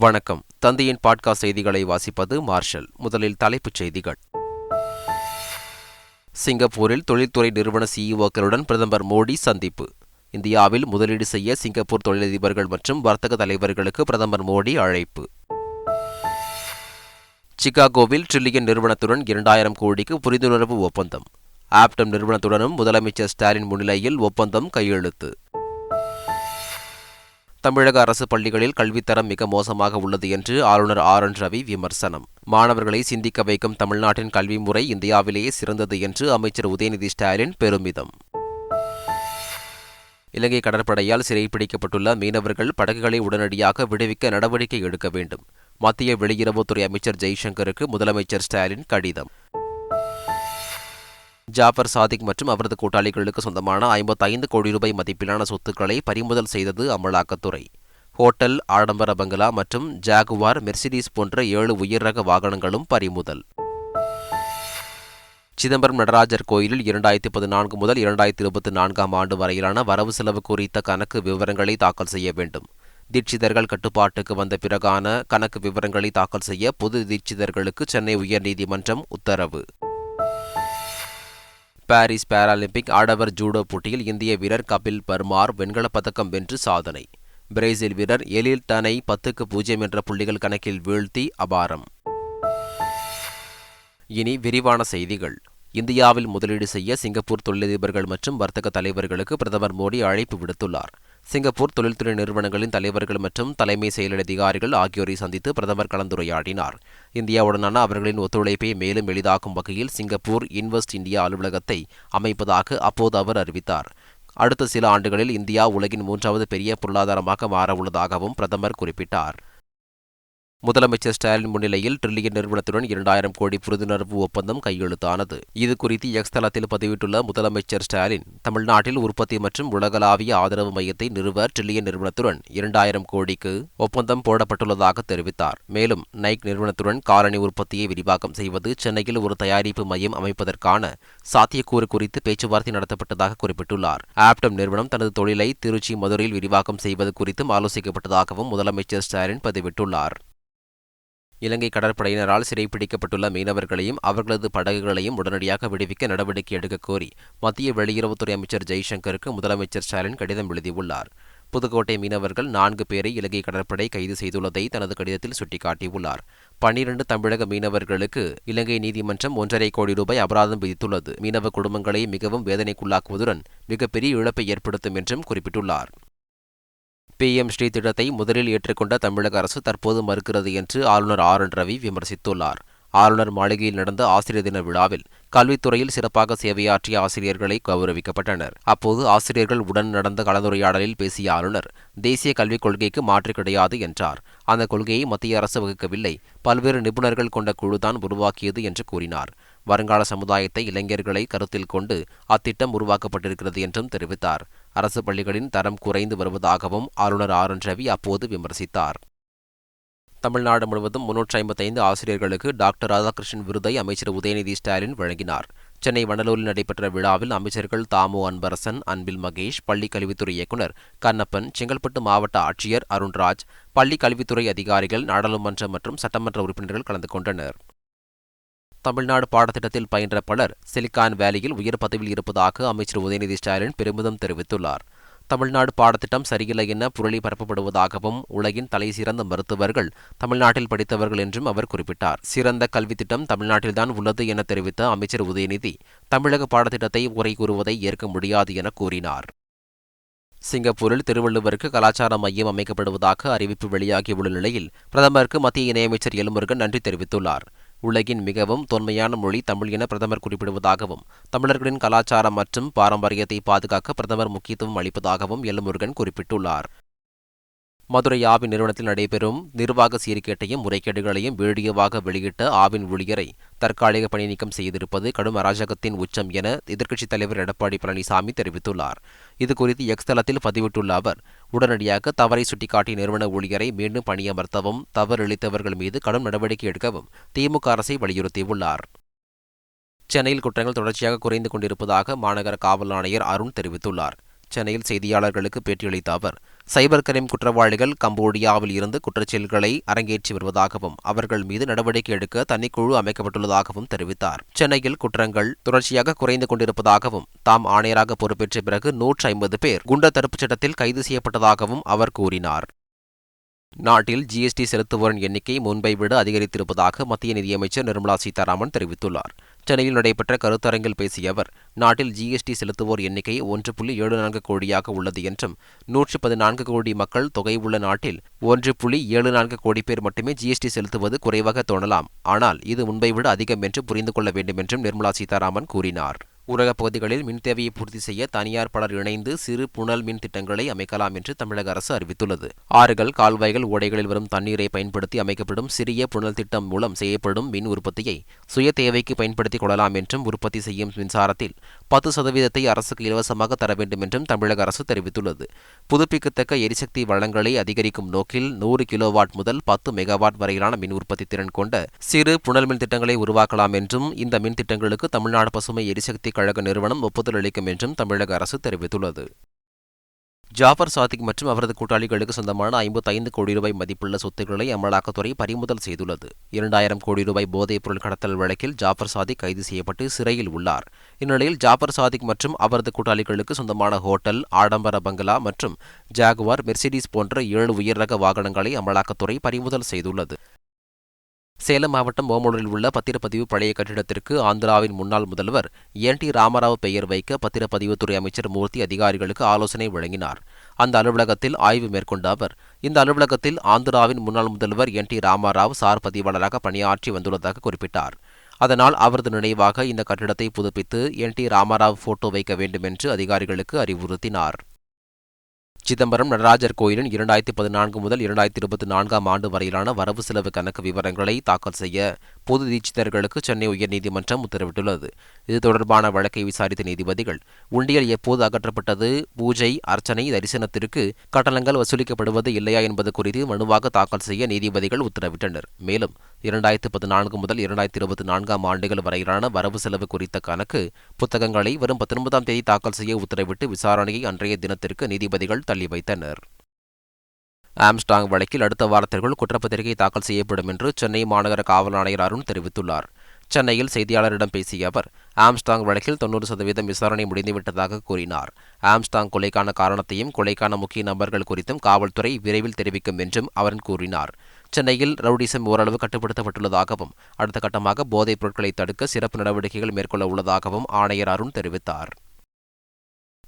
வணக்கம். தந்தையின் பாட்காஸ்ட் செய்திகளை வாசிப்பது மார்ஷல். முதலில் தலைப்புச் செய்திகள். சிங்கப்பூரில் தொழில்துறை நிறுவன சிஇஓக்களுடன் பிரதமர் மோடி சந்திப்பு. இந்தியாவில் முதலீடு செய்ய சிங்கப்பூர் தொழிலதிபர்கள் மற்றும் வர்த்தக தலைவர்களுக்கு பிரதமர் மோடி அழைப்பு. சிகாகோவில் டிரில்லியன் நிறுவனத்துடன் 2000 கோடிக்கு புரிந்துணர்வு ஒப்பந்தம். ஆப்டம் நிறுவனத்துடனும் முதலமைச்சர் ஸ்டாலின் முன்னிலையில் ஒப்பந்தம் கையெழுத்து. தமிழக அரசு பள்ளிகளில் கல்வித்தரம் மிக மோசமாக உள்ளது என்று ஆளுநர் ஆர். ரவி விமர்சனம். மாணவர்களை சிந்திக்க வைக்கும் தமிழ்நாட்டின் கல்வி முறை இந்தியாவிலேயே சிறந்தது என்று அமைச்சர் உதயநிதி ஸ்டாலின் பெருமிதம். இலங்கை கடற்படையால் சிறைப்பிடிக்கப்பட்டுள்ள மீனவர்கள் படகுகளை உடனடியாக விடுவிக்க நடவடிக்கை எடுக்க வேண்டும். மத்திய வெளியுறவுத்துறை அமைச்சர் ஜெய்சங்கருக்கு முதலமைச்சர் ஸ்டாலின் கடிதம். ஜாஃபர் சாதிக் மற்றும் அவரது கூட்டாளிகளுக்கு சொந்தமான 55 கோடி ரூபாய் மதிப்பிலான சொத்துக்களை பறிமுதல் செய்தது அமலாக்கத்துறை. ஹோட்டல், ஆடம்பர பங்களா மற்றும் ஜாகுவார், மெர்சிடிஸ் போன்ற 7 உயர் ரக வாகனங்களும் பறிமுதல். சிதம்பரம் நடராஜர் கோயிலில் 2014 முதல் 2024 ஆண்டு வரையிலான வரவு செலவு குறித்த கணக்கு விவரங்களை தாக்கல் செய்ய வேண்டும். தீட்சிதர்கள் கட்டுப்பாட்டுக்கு வந்த பிறகான கணக்கு விவரங்களை தாக்கல் செய்ய பொது தீட்சிதர்களுக்கு சென்னை உயர்நீதிமன்றம் உத்தரவு. பாரிஸ் பாராலிம்பிக் ஆடவர் ஜூடோ போட்டியில் இந்திய வீரர் கபில் பர்மார் வெண்கலப் பதக்கம் வென்று சாதனை. பிரேசில் வீரர் எலில் டனை 10-0 என்ற புள்ளிகள் கணக்கில் வீழ்த்தி அபாரம். இனி விரிவான செய்திகள். இந்தியாவில் முதலீடு செய்ய சிங்கப்பூர் தொழிலதிபர்கள் மற்றும் வர்த்தக தலைவர்களுக்கு பிரதமர் மோடி அழைப்பு விடுத்துள்ளார். சிங்கப்பூர் தொழில்துறை நிறுவனங்களின் தலைவர்கள் மற்றும் தலைமை செயல் அதிகாரிகள் ஆகியோரை சந்தித்து பிரதமர் கலந்துரையாடினார். இந்தியாவுடனான அவர்களின் ஒத்துழைப்பை மேலும் எளிதாக்கும் வகையில் சிங்கப்பூர் இன்வெஸ்ட் இந்தியா அலுவலகத்தை அமைப்பதாக அப்போது அவர் அறிவித்தார். அடுத்த சில ஆண்டுகளில் இந்தியா உலகின் 3வது பெரிய பொருளாதாரமாக மாறவுள்ளதாகவும் பிரதமர் குறிப்பிட்டார். முதலமைச்சர் ஸ்டாலின் முன்னிலையில் டிரில்லியன் நிறுவனத்துடன் 2000 கோடி புரிந்துணர்வு ஒப்பந்தம் கையெழுத்தானது. இது குறித்து எக்ஸ் தளத்தில் பதிவிட்டுள்ள முதலமைச்சர் ஸ்டாலின், தமிழ்நாட்டில் உற்பத்தி மற்றும் உலகளாவிய ஆதரவு மையத்தை நிறுவ டிரில்லியன் நிறுவனத்துடன் 2000 கோடிக்கு ஒப்பந்தம் போடப்பட்டுள்ளதாக தெரிவித்தார். மேலும் நைக் நிறுவனத்துடன் காலணி உற்பத்தியை விரிவாக்கம் செய்வது, சென்னையில் ஒரு தயாரிப்பு மையம் அமைப்பதற்கான சாத்தியக்கூறு குறித்து பேச்சுவார்த்தை நடத்தப்பட்டதாக குறிப்பிட்டுள்ளார். ஆப்டம் நிறுவனம் தனது தொழிலை திருச்சி, மதுரையில் விரிவாக்கம் செய்வது குறித்தும் ஆலோசிக்கப்பட்டதாகவும் முதலமைச்சர் ஸ்டாலின் பதிவிட்டுள்ளார். இலங்கை கடற்படையினரால் சிறைப்பிடிக்கப்பட்டுள்ள மீனவர்களையும் அவர்களது படகுகளையும் உடனடியாக விடுவிக்க நடவடிக்கை எடுக்க கோரி மத்திய வெளியுறவுத்துறை அமைச்சர் ஜெய்சங்கருக்கு முதலமைச்சர் ஸ்டாலின் கடிதம் எழுதியுள்ளார். புதுக்கோட்டை மீனவர்கள் 4 பேரை இலங்கை கடற்படை கைது செய்துள்ளதை தனது கடிதத்தில் சுட்டிக்காட்டியுள்ளார். 12 தமிழக மீனவர்களுக்கு இலங்கை நீதிமன்றம் 1.5 கோடி ரூபாய் அபராதம் விதித்துள்ளது. மீனவ குடும்பங்களை மிகவும் வேதனைக்குள்ளாக்குவதுடன் மிகப்பெரிய இழப்பை ஏற்படுத்தும் என்றும் குறிப்பிட்டுள்ளார். PM ஸ்ரீ திட்டத்தை முதலில் ஏற்றுக்கொண்ட தமிழக அரசு தற்போது மறுக்கிறது என்று ஆளுநர் ஆர். ரவி விமர்சித்துள்ளார். ஆளுநர் மாளிகையில் நடந்த ஆசிரியர் தின விழாவில் கல்வித்துறையில் சிறப்பாக சேவையாற்றிய ஆசிரியர்களை கௌரவிக்கப்பட்டனர். அப்போது ஆசிரியர்கள் உடன் நடந்த கலந்துரையாடலில் பேசிய ஆளுநர், தேசிய கல்விக் கொள்கைக்கு மாற்று கிடையாது என்றார். அந்த கொள்கையை மத்திய அரசு வகுக்கவில்லை, பல்வேறு நிபுணர்கள் கொண்ட குழுதான் உருவாக்கியது என்று கூறினார். வருங்கால சமுதாயத்தை, இளைஞர்களை கருத்தில் கொண்டு அத்திட்டம் உருவாக்கப்பட்டிருக்கிறது என்றும் தெரிவித்தார். அரசு பள்ளிகளின் தரம் குறைந்து வருவதாகவும் ஆளுநர் ஆர். ரவி அப்போது விமர்சித்தார். தமிழ்நாடு முழுவதும் 355 ஆசிரியர்களுக்கு டாக்டர் ராதாகிருஷ்ணன் விருதை அமைச்சர் உதயநிதி ஸ்டாலின் வழங்கினார். சென்னை வண்டலூரில் நடைபெற்ற விழாவில் அமைச்சர்கள் தாமு அன்பரசன், அன்பில் மகேஷ், பள்ளி கல்வித்துறை இயக்குநர் கண்ணப்பன், செங்கல்பட்டு மாவட்ட ஆட்சியர் அருண்ராஜ், பள்ளி கல்வித்துறை அதிகாரிகள், நாடாளுமன்ற மற்றும் சட்டமன்ற உறுப்பினர்கள் கலந்து கொண்டனர். தமிழ்நாடு பாடத்திட்டத்தில் பயின்ற பலர் சிலிகான் வேலியில் உயர் பதவியில் இருப்பதாக அமைச்சர் உதயநிதி ஸ்டாலின் பெருமிதம் தெரிவித்துள்ளார். தமிழ்நாடு பாடத்திட்டம் சரியில்லை என புரளி பரப்பப்படுவதாகவும், உலகின் தலை சிறந்த மருத்துவர்கள் தமிழ்நாட்டில் படித்தவர்கள் என்றும் அவர் குறிப்பிட்டார். சிறந்த கல்வி திட்டம் தமிழ்நாட்டில்தான் உள்ளது என தெரிவித்த அமைச்சர் உதயநிதி, தமிழக பாடத்திட்டத்தை குறை கூறுவதை ஏற்க முடியாது என கூறினார். சிங்கப்பூரில் திருவள்ளுவருக்கு கலாச்சார மையம் அமைக்கப்படுவதாக அறிவிப்பு வெளியாகியுள்ள நிலையில் பிரதமருக்கு மத்திய இணையமைச்சர் எல்முருகன் நன்றி தெரிவித்துள்ளார். உலகின் மிகவும் தொன்மையான மொழி தமிழ் என பிரதமர் குறிப்பிடுவதாகவும், தமிழர்களின் கலாச்சாரம் மற்றும் பாரம்பரியத்தை பாதுகாக்க பிரதமர் முக்கியத்துவம் அளிப்பதாகவும் எல்முருகன் குறிப்பிட்டுள்ளார். மதுரை ஆவின் நிறுவனத்தில் நடைபெறும் நிர்வாக சீர்கேட்டையும் முறைகேடுகளையும் வீடியோவாக வெளியிட்ட ஆவின் ஊழியரை தற்காலிக பணி நீக்கம் செய்திருப்பது கடும் அராஜகத்தின் உச்சம் என எதிர்க்கட்சித் தலைவர் எடப்பாடி பழனிசாமி தெரிவித்துள்ளார். இதுகுறித்து எக்ஸ் தளத்தில் பதிவிட்டுள்ள அவர், உடனடியாக தவறை சுட்டிக்காட்டிய நிறுவன ஊழியரை மீண்டும் பணியமர்த்தவும், தவறிழைத்தவர்கள் மீது கடும் நடவடிக்கை எடுக்கவும் திமுக அரசை வலியுறுத்தியுள்ளார். சென்னையில் குற்றங்கள் தொடர்ச்சியாக குறைந்து கொண்டிருப்பதாக மாநகர காவல் ஆணையர் அருண் தெரிவித்துள்ளார். சென்னையில் செய்தியாளர்களுக்கு பேட்டியளித்த அவர், சைபர் கிரைம் குற்றவாளிகள் கம்போடியாவில் இருந்து குற்றச்செயல்களை அரங்கேற்றி வருவதாகவும் அவர்கள் மீது நடவடிக்கை எடுக்க தனிக்குழு அமைக்கப்பட்டுள்ளதாகவும் தெரிவித்தார். சென்னையில் குற்றங்கள் தொடர்ச்சியாக குறைந்து கொண்டிருப்பதாகவும் தாம் ஆணையராக பொறுப்பேற்ற பிறகு 150 பேர் குண்டர் தடுப்புச் சட்டத்தில் கைது செய்யப்பட்டதாகவும் அவர் கூறினார். நாட்டில் ஜிஎஸ்டி செலுத்துவோரின் எண்ணிக்கை முன்பை விட அதிகரித்திருப்பதாக மத்திய நிதியமைச்சர் நிர்மலா சீதாராமன் தெரிவித்துள்ளார். சென்னையில் நடைபெற்ற கருத்தரங்கில் பேசிய அவர், நாட்டில் ஜிஎஸ்டி செலுத்துவோர் எண்ணிக்கை 1.74 கோடியாக உள்ளது என்றும் 114 கோடி மக்கள் தொகை உள்ள நாட்டில் 1.74 கோடி பேர் மட்டுமே ஜிஎஸ்டி செலுத்துவது குறைவாக தோணலாம். ஆனால் இது முன்பை விட அதிகம் என்று புரிந்து கொள்ள வேண்டும் என்றும் நிர்மலா சீதாராமன் கூறினார். ஊரகப் பகுதிகளில் மின் தேவையை பூர்த்தி செய்ய தனியார் பலர் இணைந்து சிறு புனல் மின் திட்டங்களை அமைக்கலாம் என்று தமிழக அரசு அறிவித்துள்ளது. ஆறுகள், கால்வாய்கள், ஓடைகளில் வரும் தண்ணீரை பயன்படுத்தி அமைக்கப்படும் சிறிய புனல் திட்டம் மூலம் செய்யப்படும் மின் உற்பத்தியை சுய தேவைக்கு பயன்படுத்திக் கொள்ளலாம் என்றும், உற்பத்தி செய்யும் மின்சாரத்தில் 10% அரசுக்கு இலவசமாக தர வேண்டும் என்றும் தமிழக அரசு தெரிவித்துள்ளது. புதுப்பிக்கத்தக்க எரிசக்தி வளங்களை அதிகரிக்கும் நோக்கில் 100 கிலோவாட் முதல் 10 மெகாவாட் வரையிலான மின் உற்பத்தி திறன் கொண்ட சிறு புனல் மின் திட்டங்களை உருவாக்கலாம் என்றும், இந்த மின் திட்டங்களுக்கு தமிழ்நாடு பசுமை எரிசக்தி கழக நிறுவனம் ஒப்புதல் அளிக்கும் என்றும் தமிழக அரசு தெரிவித்துள்ளது. ஜாஃபர் சாதிக் மற்றும் அவரது கூட்டாளிகளுக்கு சொந்தமான 55 கோடி ரூபாய் மதிப்புள்ள சொத்துக்களை அமலாக்கத்துறை பறிமுதல் செய்துள்ளது. 2000 கோடி ரூபாய் போதைப் பொருள் கடத்தல் வழக்கில் ஜாஃபர் சாதிக் கைது செய்யப்பட்டு சிறையில் உள்ளார். இந்நிலையில் ஜாஃபர் சாதிக் மற்றும் அவரது கூட்டாளிகளுக்கு சொந்தமான ஹோட்டல், ஆடம்பர பங்களா மற்றும் ஜாகுவார், மெர்சிடிஸ் போன்ற 7 உயர்ரக வாகனங்களை அமலாக்கத்துறை பறிமுதல் செய்துள்ளது. சேலம் மாவட்டம் ஓமலூரில் உள்ள பத்திரப்பதிவு பழைய கட்டிடத்திற்கு ஆந்திராவின் முன்னாள் முதல்வர் என்.டி. ராமராவ் பெயர் வைக்க பத்திரப்பதிவுத்துறை அமைச்சர் மூர்த்தி அதிகாரிகளுக்கு ஆலோசனை வழங்கினார். அந்த அலுவலகத்தில் ஆய்வு மேற்கொண்ட அவர், இந்த அலுவலகத்தில் ஆந்திராவின் முன்னாள் முதல்வர் என்.டி. ராமராவ் சார் பதிவாளராக பணியாற்றி வந்துள்ளதாக குறிப்பிட்டார். அதனால் அவரது நினைவாக இந்த கட்டிடத்தை புதுப்பித்து என்.டி. ராமராவ் போட்டோ வைக்க வேண்டும் என்று அதிகாரிகளுக்கு அறிவுறுத்தினார். சிதம்பரம் நடராஜர் கோயிலின் 2014 முதல் 2024 ஆண்டு வரையிலான வரவு செலவு கணக்கு விவரங்களை தாக்கல் செய்ய பொது தீட்சிதர்களுக்கு சென்னை உயர்நீதிமன்றம் உத்தரவிட்டுள்ளது. இது தொடர்பான வழக்கை விசாரித்த நீதிபதிகள், உண்டியல் எப்போது அகற்றப்பட்டது, பூஜை, அர்ச்சனை, தரிசனத்திற்கு கட்டணங்கள் வசூலிக்கப்படுவது இல்லையா என்பது குறித்து மனுவாக தாக்கல் செய்ய நீதிபதிகள் உத்தரவிட்டனர். மேலும் 2014 முதல் 2024 ஆண்டுகள் வரையிலான வரவு செலவு குறித்த கணக்கு புத்தகங்களை வரும் 19ஆம் தேதி தாக்கல் செய்ய உத்தரவிட்டு விசாரணையை அன்றைய தினத்திற்கு நீதிபதிகள் தள்ளி வைத்தனர். ஆம்ஸ்டாங் வழக்கில் அடுத்த வாரத்திற்குள் குற்றப்பத்திரிகை தாக்கல் செய்யப்படும் என்று சென்னை மாநகர காவல் ஆணையர் அருண் தெரிவித்துள்ளார். சென்னையில் செய்தியாளரிடம் பேசிய அவர், ஆம்ஸ்டாங் வழக்கில் 90% விசாரணை முடிந்துவிட்டதாக கூறினார். ஆம்ஸ்டாங் கொலைக்கான காரணத்தையும் கொலைக்கான முக்கிய நபர்கள் குறித்தும் காவல்துறை விரைவில் தெரிவிக்கும் என்றும் அவர் கூறினார். சென்னையில் ரவுடிசம் ஓரளவு கட்டுப்படுத்தப்பட்டுள்ளதாகவும் அடுத்த கட்டமாக போதைப் பொருட்களை தடுக்க சிறப்பு நடவடிக்கைகள் மேற்கொள்ள உள்ளதாகவும் ஆணையர் அருண் தெரிவித்தார்.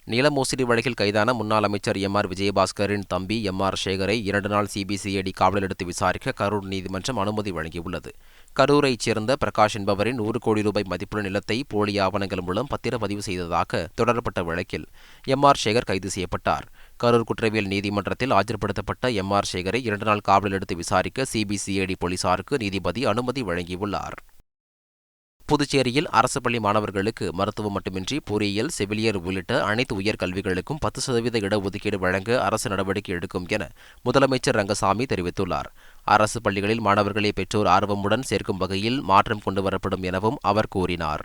நில மோசடி வழக்கில் கைதான முன்னாள் அமைச்சர் எம்.ஆர். விஜயபாஸ்கரின் தம்பி எம்.ஆர். சேகரை 2 நாள் சிபிசிஐடி காவலில் எடுத்து விசாரிக்க கரூர் நீதிமன்றம் அனுமதி வழங்கியுள்ளது. கரூரைச் சேர்ந்த பிரகாஷ் என்பவரின் 100 கோடி ரூபாய் மதிப்புள்ள நிலத்தை போலி ஆவணங்கள் மூலம் பத்திரப்பதிவு செய்ததாக தொடரப்பட்ட வழக்கில் எம்.ஆர். சேகர் கைது செய்யப்பட்டார். கரூர் குற்றவியல் நீதிமன்றத்தில் ஆஜர்படுத்தப்பட்ட எம்.ஆர். சேகரை 2 நாள் காவலில் எடுத்து விசாரிக்க சிபிசிஐடி போலீசாருக்கு நீதிபதி அனுமதி வழங்கியுள்ளார். புதுச்சேரியில் அரசு பள்ளி மாணவர்களுக்கு மருத்துவம் மட்டுமின்றி பொறியியல், செவிலியர் உள்ளிட்ட அனைத்து உயர்கல்விகளுக்கும் 10% இடஒதுக்கீடு வழங்க அரசு நடவடிக்கை எடுக்கும் என முதலமைச்சர் ரங்கசாமி தெரிவித்துள்ளார். அரசு பள்ளிகளில் மாணவர்களை பெற்றோர் ஆர்வமுடன் சேர்க்கும் வகையில் மாற்றம் கொண்டுவரப்படும் எனவும் அவர் கூறினார்.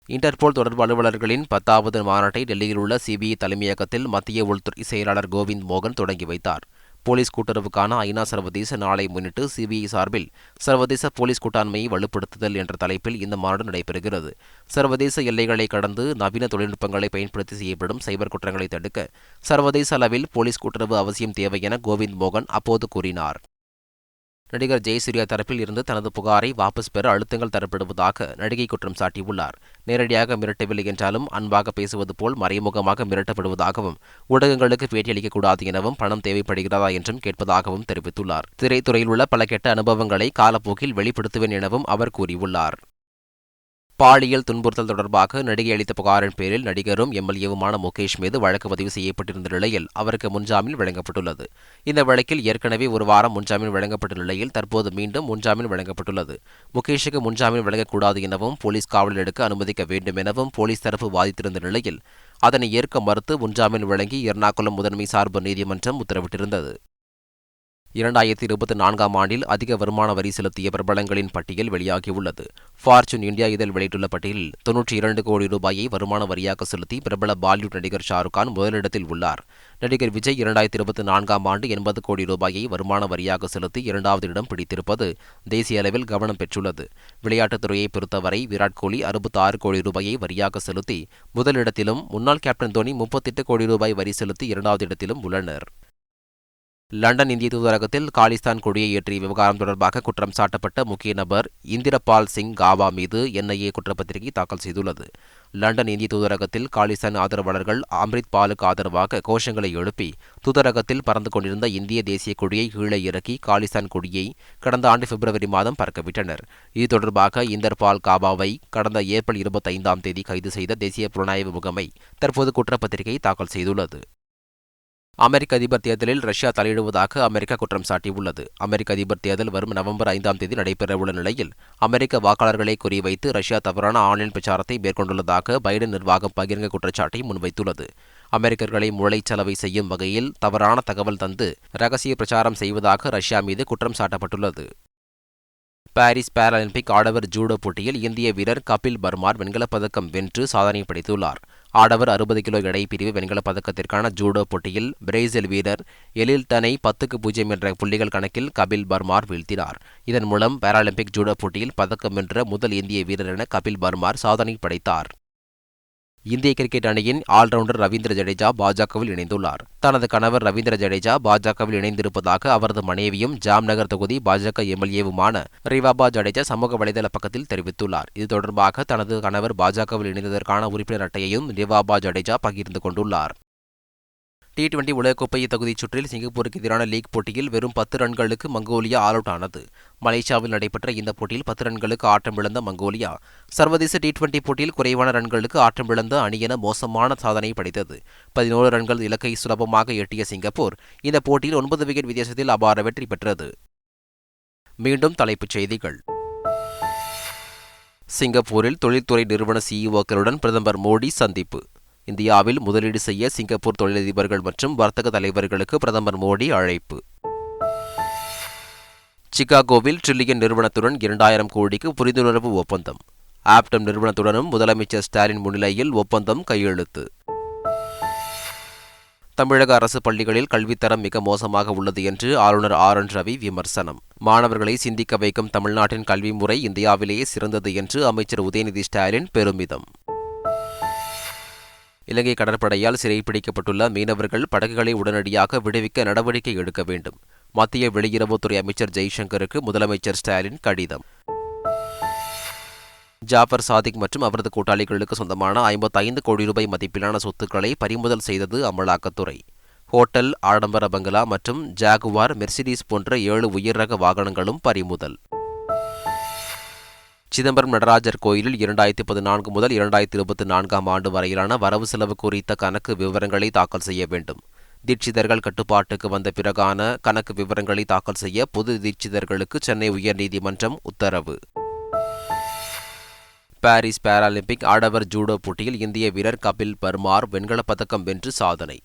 இன்டர்போல் தொடர்பு அலுவலர்களின் 10வது மாநாட்டை டெல்லியில் உள்ள சிபிஐ தலைமையகத்தில் மத்திய உள்துறை செயலாளர் கோவிந்த் மோகன் தொடங்கி வைத்தார். போலீஸ் கூட்டுறவுக்கான ஐநா சர்வதேச நாளை முன்னிட்டு சிபிஐ சார்பில் சர்வதேச போலீஸ் கூட்டாண்மையை வலுப்படுத்துதல் என்ற தலைப்பில் இந்த மாநாடு நடைபெறுகிறது. சர்வதேச எல்லைகளை கடந்து நவீன தொழில்நுட்பங்களை பயன்படுத்தி செய்யப்படும் சைபர் குற்றங்களை தடுக்க சர்வதேச அளவில் போலீஸ் கூட்டுறவு அவசியம் தேவை என கோவிந்த் மோகன் அப்போது கூறினார். நடிகர் ஜெயசூர்யா தரப்பில் இருந்து தனது புகாரை வாபஸ் பெற அழுத்தங்கள் தரப்படுவதாக நடிகை குற்றம் சாட்டியுள்ளார். நேரடியாக மிரட்டவில்லை என்றாலும் அன்பாக பேசுவது போல் மறைமுகமாக மிரட்டப்படுவதாகவும், ஊடகங்களுக்கு பேட்டியளிக்கக்கூடாது எனவும், பணம் தேவைப்படுகிறதா என்றும் கேட்பதாகவும் தெரிவித்துள்ளார். திரைத்துறையில் உள்ள பல கெட்ட அனுபவங்களை காலப்போக்கில் வெளிப்படுத்துவேன் எனவும் அவர் கூறியுள்ளார். பாலியல் துன்புறுத்தல் தொடர்பாக நடிகை அளித்த புகாரின் பேரில் நடிகரும் எம்எல்ஏவுமான முகேஷ் மீது வழக்கு பதிவு செய்யப்பட்டிருந்த நிலையில் அவருக்கு முன்ஜாமீன் வழங்கப்பட்டுள்ளது. இந்த வழக்கில் ஏற்கனவே ஒரு வாரம் முன்ஜாமீன் வழங்கப்பட்ட நிலையில் தற்போது மீண்டும் முன்ஜாமீன் வழங்கப்பட்டுள்ளது. முகேஷுக்கு முன்ஜாமீன் வழங்கக்கூடாது எனவும், போலீஸ் காவலில் எடுக்க அனுமதிக்க வேண்டும் எனவும் போலீஸ் தரப்பு வாதிட்டிருந்த நிலையில் அதனை ஏற்க மறுத்து முன்ஜாமீன் வழங்கி எர்ணாகுளம் முதன்மை சார்பு நீதிமன்றம் உத்தரவிட்டிருந்தது. 2024ஆம் ஆண்டில் அதிக வருமான வரி செலுத்திய பிரபலங்களின் பட்டியல் வெளியாகியுள்ளது. ஃபார்ச்சூன் இந்தியா இதழ் வெளியிட்டுள்ள பட்டியலில் 92 கோடி ரூபாயை வருமான வரியாக செலுத்தி பிரபல பாலிவுட் நடிகர் ஷாருக் கான் முதலிடத்தில் உள்ளார். நடிகர் விஜய் 2024ஆம் ஆண்டு 80 கோடி ரூபாயை வருமான வரியாக செலுத்தி இரண்டாவது இடம் பிடித்திருப்பது தேசிய அளவில் கவனம் பெற்றுள்ளது. விளையாட்டுத் துறையை பொறுத்தவரை விராட் கோலி 66 கோடி ரூபாயை வரியாக செலுத்தி முதலிடத்திலும், முன்னாள் கேப்டன் தோனி 38 கோடி ரூபாய் வரி செலுத்தி இரண்டாவது இடத்திலும் உள்ளனர். லண்டன் இந்திய தூதரகத்தில் காலிஸ்தான் கொடியை ஏற்றிய விவகாரம் தொடர்பாக குற்றம் சாட்டப்பட்ட முக்கிய நபர் இந்திரபால் சிங் காவா மீது என்ஐஏ குற்றப்பத்திரிகை தாக்கல் செய்துள்ளது. லண்டன் இந்திய தூதரகத்தில் காலிஸ்தான் ஆதரவாளர்கள் அம்ரித் பாலுக்கு ஆதரவாக கோஷங்களை எழுப்பி தூதரகத்தில் பறந்து கொண்டிருந்த இந்திய தேசிய கொடியை கீழே இறக்கி காலிஸ்தான் கொடியை கடந்த ஆண்டு பிப்ரவரி மாதம் பறக்கவிட்டனர். இது தொடர்பாக இந்தர்பால் காபாவை கடந்த ஏப்ரல் 25ஆம் தேதி கைது செய்த தேசிய புலனாய்வு முகமை தற்போது குற்றப்பத்திரிகை தாக்கல் செய்துள்ளது. அமெரிக்க அதிபர் தேர்தலில் ரஷ்யா தலையிடுவதாக அமெரிக்கா குற்றம் சாட்டியுள்ளது. அமெரிக்க அதிபர் தேர்தல் வரும் நவம்பர் 5ஆம் தேதி நடைபெறவுள்ள நிலையில் அமெரிக்க வாக்காளர்களை குறிவைத்து ரஷ்யா தவறான ஆன்லைன் பிரச்சாரத்தை மேற்கொண்டுள்ளதாக பைடன் நிர்வாகம் பகிரங்க குற்றச்சாட்டை முன்வைத்துள்ளது. அமெரிக்கர்களை மூளைச்சலவை செய்யும் வகையில் தவறான தகவல் தந்து ரகசிய பிரச்சாரம் செய்வதாக ரஷ்யா மீது குற்றம் சாட்டப்பட்டுள்ளது. பாரிஸ் பாராலிம்பிக் ஆடவர் ஜூடோ போட்டியில் இந்திய வீரர் கபில் பர்மார் வெண்கலப் பதக்கம் வென்று சாதனை படைத்துள்ளார். ஆடவர் 60 கிலோ எடை பிரிவு வெண்கலப் பதக்கத்திற்கான ஜூடோ போட்டியில் பிரேசில் வீரர் எலில்டனை 10-0 என்ற புள்ளிகள் கணக்கில் கபில் பர்மார் வீழ்த்தினார். இதன் மூலம் பாராலிம்பிக் ஜூடோ போட்டியில் பதக்கம் வென்ற முதல் இந்திய வீரர் என கபில் பர்மார் சாதனை படைத்தார். இந்திய கிரிக்கெட் அணியின் ஆல்ரவுண்டர் ரவீந்திர ஜடேஜா பாஜகவில் இணைந்துள்ளார். தனது கணவர் ரவீந்திர ஜடேஜா பாஜகவில் இணைந்திருப்பதாக அவரது மனைவியும் ஜாம்நகர் தொகுதி பாஜக எம்எல்ஏவுமான ரிவாபா ஜடேஜா சமூக வலைதள பக்கத்தில் தெரிவித்துள்ளார். இது தொடர்பாக தனது கணவர் பாஜகவில் இணைந்ததற்கான உறுப்பினர் அட்டையையும் ரிவாபா ஜடேஜா பகிர்ந்து கொண்டுள்ளார். T20 உலகக்கோப்பை தகுதிச் சுற்றில் சிங்கப்பூருக்கு எதிரான லீக் போட்டியில் வெறும் 10 ரன்களுக்கு மங்கோலியா ஆல் அவுட் ஆனது. மலேசியாவில் நடைபெற்ற இந்த போட்டியில் 10 ரன்களுக்கு ஆட்டமிழந்த மங்கோலியா சர்வதேச T20 போட்டியில் குறைவான ரன்களுக்கு ஆட்டமிழந்த அணி என மோசமான சாதனை படைத்தது. 11 ரன்கள் இலக்கை சுலபமாக எட்டிய சிங்கப்பூர் இந்த போட்டியில் 9 விக்கெட் வித்தியாசத்தில் அபார வெற்றி பெற்றது. மீண்டும் தலைப்புச் செய்திகள். சிங்கப்பூரில் தொழில்துறை நிறுவன சிஇஓக்களுடன் பிரதமர் மோடி சந்திப்பு. இந்தியாவில் முதலீடு செய்ய சிங்கப்பூர் தொழிலதிபர்கள் மற்றும் வர்த்தக தலைவர்களுக்கு பிரதமர் மோடி அழைப்பு. சிகாகோவில் டிரில்லியன் நிறுவனத்துடன் 2000 கோடிக்கு புரிந்துணர்வு ஒப்பந்தம். ஆப்டம் நிறுவனத்துடனும் முதலமைச்சர் ஸ்டாலின் முன்னிலையில் ஒப்பந்தம் கையெழுத்து. தமிழக அரசு பள்ளிகளில் கல்வித்தரம் மிக மோசமாக உள்ளது என்று ஆளுநர் RN ரவி விமர்சனம். மாணவர்களை சிந்திக்க வைக்கும் தமிழ்நாட்டின் கல்வி முறை இந்தியாவிலேயே சிறந்தது என்று அமைச்சர் உதயநிதி ஸ்டாலின் பெருமிதம். இலங்கை கடற்படையால் சிறைப்பிடிக்கப்பட்டுள்ள மீனவர்கள் படகுகளை உடனடியாக விடுவிக்க நடவடிக்கை எடுக்க வேண்டும். மத்திய வெளியுறவுத்துறை அமைச்சர் ஜெய்சங்கருக்கு முதலமைச்சர் ஸ்டாலின் கடிதம். ஜாஃபர் சாதிக் மற்றும் அவரது கூட்டாளிகளுக்கு சொந்தமான 55 கோடி ரூபாய் மதிப்பிலான சொத்துக்களை பறிமுதல் செய்தது அமலாக்கத்துறை. ஹோட்டல், ஆடம்பர பங்களா மற்றும் ஜாகுவார், மெர்சிடிஸ் போன்ற 7 உயர் ரக வாகனங்களும் பறிமுதல். சிதம்பரம் நடராஜர் கோயிலில் 2014 முதல் 2024ஆம் ஆண்டு வரையிலான வரவு செலவு குறித்த கணக்கு விவரங்களை தாக்கல் செய்ய வேண்டும். தீட்சிதர்கள் கட்டுப்பாட்டுக்கு வந்த பிறகான கணக்கு விவரங்களை தாக்கல் செய்ய பொது தீட்சிதர்களுக்கு சென்னை உயர்நீதிமன்றம் உத்தரவு. பாரிஸ் பாராலிம்பிக் ஆடவர் ஜூடோ போட்டியில் இந்திய வீரர் கபில் பர்மார் வெண்கலப் பதக்கம் வென்று சாதனை.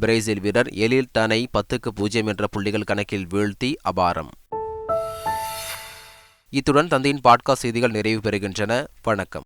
பிரேசில் வீரர் எலில்டனை 10-0 என்ற புள்ளிகள் கணக்கில் வீழ்த்தி அபாரம். இத்துடன் தந்தையின் பாட்காஸ்ட் செய்திகள் நிறைவு பெறுகின்றன. வணக்கம்.